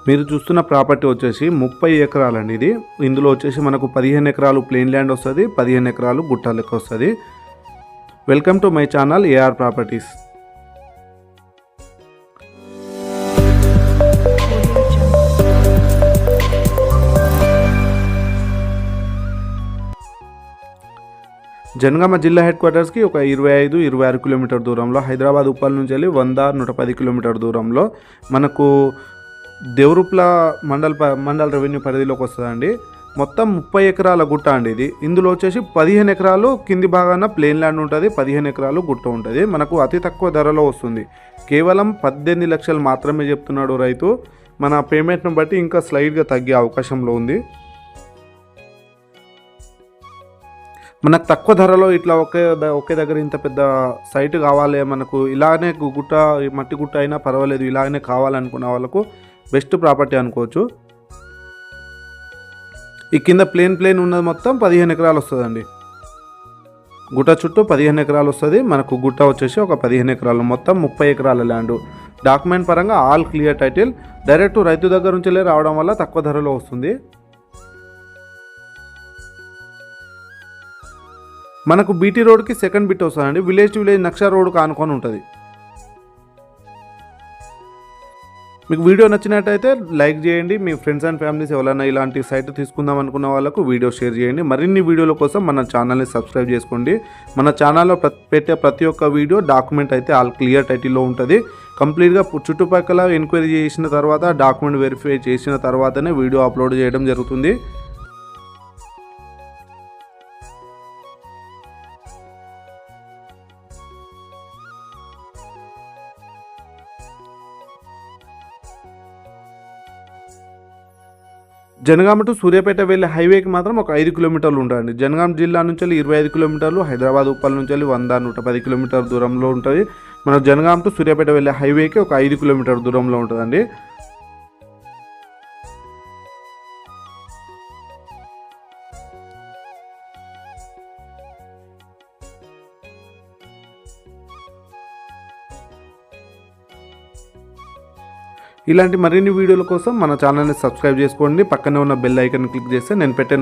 మీరు చూస్తున్న ప్రాపర్టీ వచ్చేసి 30 ఎకరాలండి ఇది. ఇందులో వచ్చేసి మనకు 15 ఎకరాలు ప్లెయిన్ ల్యాండ్ వస్తుంది, 15 ఎకరాలు గుట్ట లెక్క వస్తుంది. Welcome to my channel AR properties. Jangaon జిల్లా హెడ్ క్వార్టర్స్కి ఒక 25-26 కిలోమీటర్ దూరంలో, హైదరాబాద్ ఉప్పల్ నుంచి వెళ్ళి 100-110 కిలోమీటర్ దూరంలో మనకు దేవరూప్ల మండల్ రెవెన్యూ పరిధిలోకి వస్తుందండి. మొత్తం 30 ఎకరాల గుట్ట అండి ఇది. ఇందులో వచ్చేసి 15 ఎకరాలు కింది భాగాన ప్లెయిన్ ల్యాండ్ ఉంటుంది, 15 ఎకరాలు గుట్ట ఉంటుంది. మనకు అతి తక్కువ ధరలో వస్తుంది. కేవలం 18 లక్షలు మాత్రమే చెప్తున్నాడు రైతు. మన పేమెంట్ను బట్టి ఇంకా స్లైడ్గా తగ్గే అవకాశంలో ఉంది. మనకు తక్కువ ధరలో ఇట్లా ఒకే దగ్గర ఇంత పెద్ద సైట్ కావాలి, మనకు ఇలాగనే గుట్ట మట్టి గుట్ట అయినా పర్వాలేదు, ఇలాగనే కావాలనుకున్న వాళ్ళకు బెస్ట్ ప్రాపర్టీ అనుకోవచ్చు. ఈ కింద ప్లేన్ ఉన్నది మొత్తం 15 ఎకరాలు వస్తుందండి. గుట్ట చుట్టూ 15 ఎకరాలు వస్తుంది. మనకు గుట్ట వచ్చేసి ఒక 15 ఎకరాలు, మొత్తం 30 ఎకరాల ల్యాండ్. డాక్యుమెంట్ పరంగా ఆల్ క్లియర్ టైటిల్. డైరెక్ట్ రైతు దగ్గర నుంచి రావడం వల్ల తక్కువ ధరలో వస్తుంది. మనకు బీటీ రోడ్కి సెకండ్ బిట్ వస్తుందండి. విలేజ్ టు విలేజ్ నక్షా రోడ్కి ఆనుకొని ఉంటుంది. మీకు వీడియో నచ్చినట్టయితే లైక్ చేయండి. మీ ఫ్రెండ్స్ అండ్ ఫ్యామిలీస్ ఎవరైనా ఇలాంటి సైట్ తీసుకుందాం అనుకున్న వాళ్ళకు వీడియో షేర్ చేయండి. మరిన్ని వీడియోల కోసం మన ఛానల్ని సబ్స్క్రైబ్ చేసుకోండి. మన ఛానల్లో పెట్టే ప్రతి ఒక్క వీడియో డాక్యుమెంట్ అయితే ఆల్ క్లియర్ టైటిల్లో ఉంటుంది. కంప్లీట్గా చుట్టుపక్కల ఎంక్వైరీ చేసిన తర్వాత, డాక్యుమెంట్ వెరిఫై చేసిన తర్వాతనే వీడియో అప్లోడ్ చేయడం జరుగుతుంది. జనగామ టు సూర్యాపేట వెళ్ళే హైవేకి మాత్రం ఒక 5 కిలోమీటర్లు ఉంటుంది. జనగామ జిల్లా నుంచి 25 కిలోమీటర్లు, హైదరాబాద్ ఉప్పల్ నుంచి 100-110 కిలోమీటర్ దూరంలో ఉంటుంది. మన జనగామ టు సూర్యాపేట వెళ్ళే హైవేకి ఒక 5 కిలోమీటర్ దూరంలో ఉంటుందండి. ఇలాంటి మరిన్ని వీడియోల కోసం మన ఛానల్ని సబ్స్క్రైబ్ చేసుకోండి. పక్కనే ఉన్న బెల్ ఐకాన్ క్లిక్ చేస్తే నేను పెట్టే